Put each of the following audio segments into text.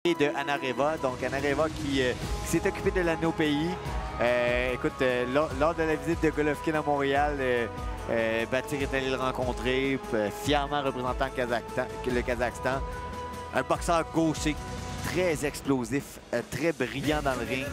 de Anareva. Donc Anareva qui s'est occupé de l'année au pays. Écoute, lors de la visite de Golovkin à Montréal, Batyr est allé le rencontrer, fièrement représentant le Kazakhstan. Un boxeur gaucher très explosif, très brillant dans le ring.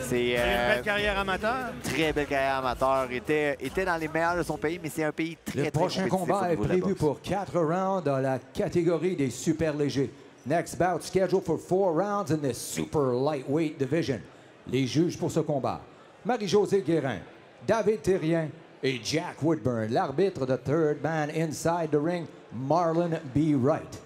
C'est une belle carrière amateur. Très belle carrière amateur. Était dans les meilleurs de son pays, mais c'est un pays très, Le prochain combat est prévu pour 4 rounds dans la catégorie des super légers. Next bout scheduled for 4 rounds in the super lightweight division. Les juges pour ce combat: Marie-Josée Guérin, David Thérien et Jack Woodburn. L'arbitre de third man inside the ring, Marlon B. Wright.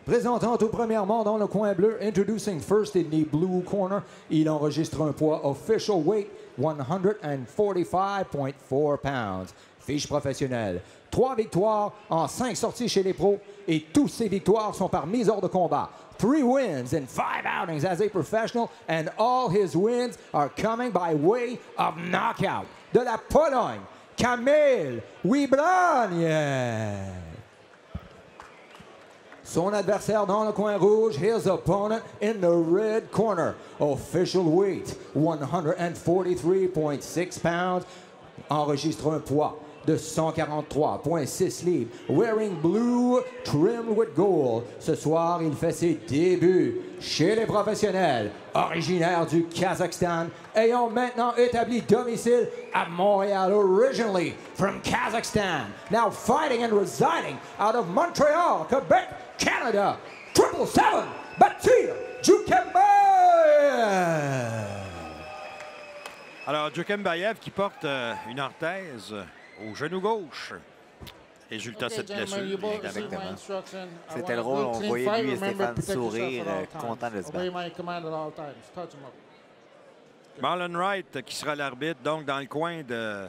Présentant tout premièrement dans le coin bleu, introducing first in the blue corner, il enregistre un poids official weight 145.4 pounds. Fiche professionnelle. 3 victoires en 5 sorties chez les pros et toutes ces victoires sont par mise hors de combat. 3 wins in 5 outings as a professional and all his wins are coming by way of knockout. De la Pologne, Kamil Wibraniec. Son adversaire dans le coin rouge, his opponent in the red corner. Official weight, 143.6 pounds. Enregistre un poids de 143.6 livres. Wearing blue, trimmed with gold. Ce soir, il fait ses débuts chez les professionnels. Originaire du Kazakhstan, ayant maintenant établi domicile à Montréal, originally from Kazakhstan. Now fighting and residing out of Montreal, Quebec, Canada. 777, Batyr Djoukembaev. Alors, Djoukembaev qui porte une orthèse au genou gauche. Résultat de cette blessure. Exactement. C'était le rôle, on voyait lui et Stéphane sourire, content de se battre. Marlon Wright qui sera l'arbitre, donc dans le coin de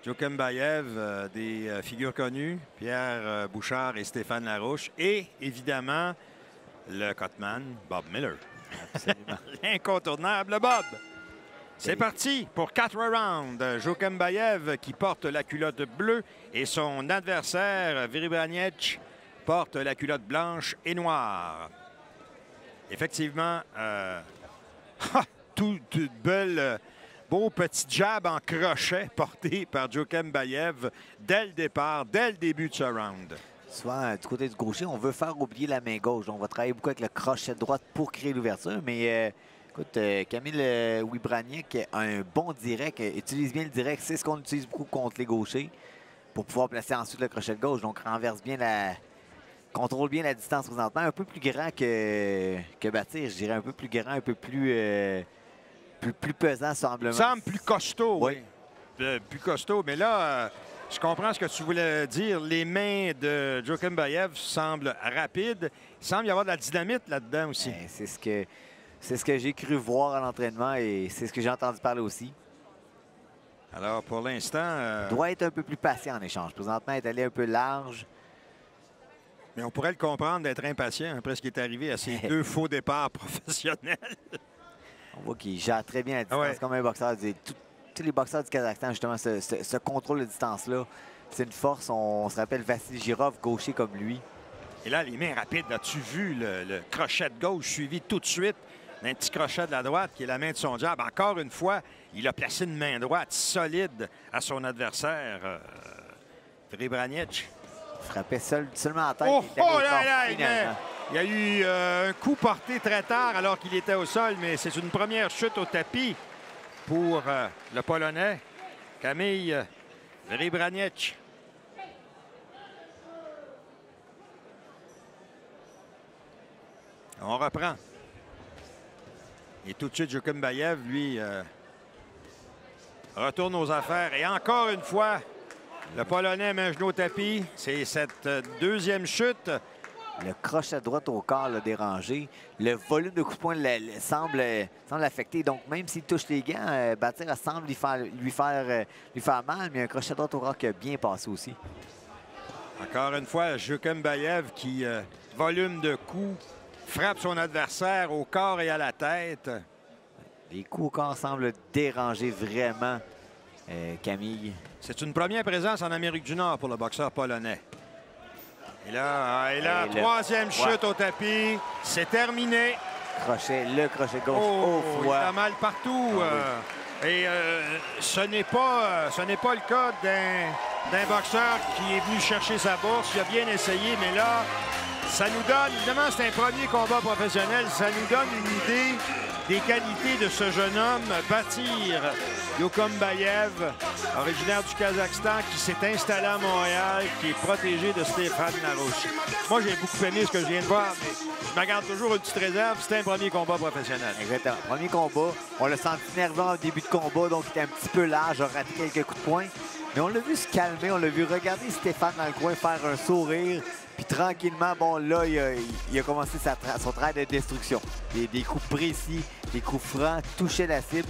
Djoukembaev, des figures connues, Pierre Bouchard et Stéphane Larouche, et évidemment le Cutman, Bob Miller. L'incontournable Bob. C'est parti pour 4 rounds. Djoukembaev qui porte la culotte bleue et son adversaire, Wibraniec, porte la culotte blanche et noire. Effectivement, tout belle, beau petit jab en crochet porté par Djoukembaev dès le départ, dès le début de ce round. Souvent, du côté du gaucher, on veut faire oublier la main gauche. On va travailler beaucoup avec le crochet de droite pour créer l'ouverture, mais... Écoute, Kamil Wibraniec a un bon direct, utilise bien le direct. C'est ce qu'on utilise beaucoup contre les gauchers pour pouvoir placer ensuite le crochet de gauche. Donc, renverse bien contrôle bien la distance présentement. Un peu plus grand que Batyr, je dirais un peu plus grand, un peu plus pesant, semble. Semble plus costaud, oui. Plus costaud, mais là, je comprends ce que tu voulais dire. Les mains de Djoukembaev semblent rapides. Il semble y avoir de la dynamite là-dedans aussi. C'est ce que j'ai cru voir à l'entraînement et c'est ce que j'ai entendu parler aussi. Alors, pour l'instant... doit être un peu plus patient en échange. Présentement, il est allé un peu large. Mais on pourrait le comprendre d'être impatient après ce qui est arrivé à ses 2 faux départs professionnels. On voit qu'il gère très bien la distance comme un boxeur. Tous les boxeurs du Kazakhstan, justement, ce contrôle de distance-là, c'est une force. On se rappelle Vassili Girov, gaucher comme lui. Et là, les mains rapides, as-tu vu le crochet de gauche suivi tout de suite d'un petit crochet de la droite qui est la main de son jab. Encore une fois, il a placé une main droite solide à son adversaire, Wibraniec. Frappait seulement en tête. Il y a eu un coup porté très tard alors qu'il était au sol, mais c'est une première chute au tapis pour le Polonais, Kamil Wibraniec. On reprend. Et tout de suite, Djoukembaev, lui, retourne aux affaires. Et encore une fois, le Polonais met un genou au tapis. C'est cette deuxième chute. Le crochet de droite au corps l'a dérangé. Le volume de coups de poing semble l'affecter. Donc, même s'il touche les gants, Batyr semble lui faire mal, mais un crochet de droite au corps qui a bien passé aussi. Encore une fois, Djoukembaev qui, volume de coups, frappe son adversaire au corps et à la tête. Les coups au corps semblent déranger vraiment Kamil. C'est une première présence en Amérique du Nord pour le boxeur polonais. Et là, troisième chute au tapis. C'est terminé. crochet gauche Oh, au il foie. a mal partout. Ce n'est pas le cas d'un boxeur qui est venu chercher sa bourse. Il a bien essayé, mais là, ça nous donne, évidemment, c'est un premier combat professionnel, ça nous donne une idée des qualités de ce jeune homme, Batir Yokumbayev, originaire du Kazakhstan, qui s'est installé à Montréal, qui est protégé de Stéphane Larouche. Moi, j'ai beaucoup aimé ce que je viens de voir, mais je me garde toujours une petite réserve. C'était un premier combat professionnel. Exactement. Premier combat. On l'a senti nerveux au début de combat, donc il était un petit peu large, a raté quelques coups de poing. Mais on l'a vu se calmer, on l'a vu regarder Stéphane dans le coin faire un sourire. Puis tranquillement, bon, là, il a commencé son travail de destruction. Des coups précis, des coups francs, toucher la cible.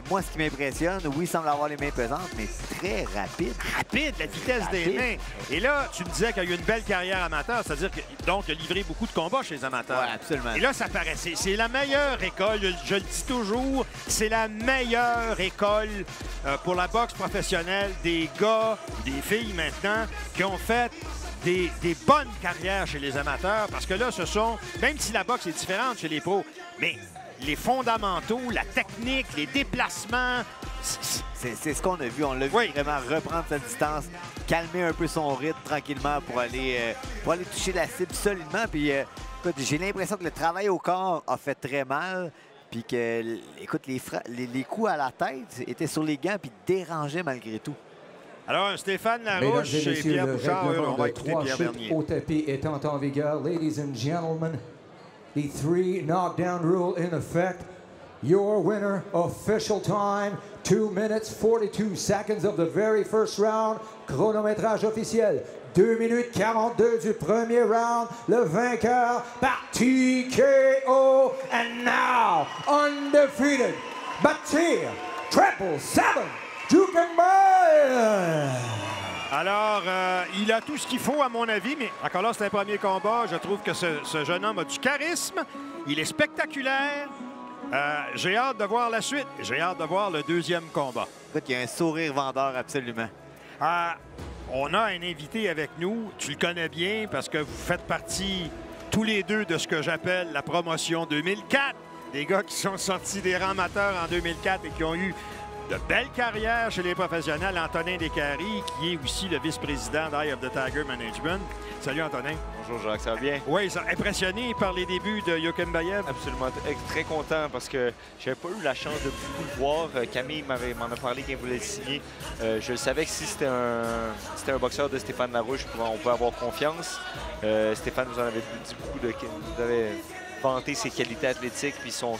Moi, ce qui m'impressionne, oui, il semble avoir les mains pesantes, mais très rapide. Rapide, la vitesse des mains. Et là, tu me disais qu'il y a eu une belle carrière amateur, c'est-à-dire qu'il a livré beaucoup de combats chez les amateurs. Oui, absolument. Et là, ça paraît, c'est la meilleure école, je le dis toujours, c'est la meilleure école pour la boxe professionnelle des gars, des filles maintenant, qui ont fait des bonnes carrières chez les amateurs, parce que là, ce sont, même si la boxe est différente chez les pros, mais les fondamentaux, la technique, les déplacements. C'est ce qu'on a vu. On l'a vu vraiment reprendre sa distance, calmer un peu son rythme tranquillement pour aller toucher la cible solidement. Puis, écoute, j'ai l'impression que le travail au corps a fait très mal. Puis que, écoute, les coups à la tête étaient sur les gants puis dérangeaient malgré tout. Alors, Stéphane Larouche et Pierre Bouchard, on va écouter Pierre Bernier. Au tapis étant en vigueur, ladies and gentlemen, the 3 knockdown rule in effect. Your winner, official time, 2 minutes 42 seconds of the very first round. Chronométrage officiel, 2 minutes 42 du premier round. Le vainqueur par TKO. And now, undefeated, Batir 777 Yokumbayev. Alors, il a tout ce qu'il faut, à mon avis, mais encore là, c'est un premier combat. Je trouve que ce jeune homme a du charisme. Il est spectaculaire. J'ai hâte de voir la suite. J'ai hâte de voir le deuxième combat. Écoute, il y a un sourire vendeur, absolument. On a un invité avec nous. Tu le connais bien parce que vous faites partie tous les deux de ce que j'appelle la promotion 2004. Des gars qui sont sortis des rangs amateurs en 2004 et qui ont eu de belles carrières chez les professionnels. Antonin Descaries, qui est aussi le vice-président d'Eye of the Tiger Management. Salut, Antonin. Bonjour, Jacques, ça va bien? Oui, ils sont impressionnés par les débuts de Yokumbayev. Absolument, très content parce que j'avais pas eu la chance de beaucoup le voir. Camille m'en a parlé quand il voulait le signer. Je savais que si c'était un boxeur de Stéphane Larouche, on pouvait avoir confiance. Stéphane nous en avait dit beaucoup, nous avait vanté ses qualités athlétiques puis son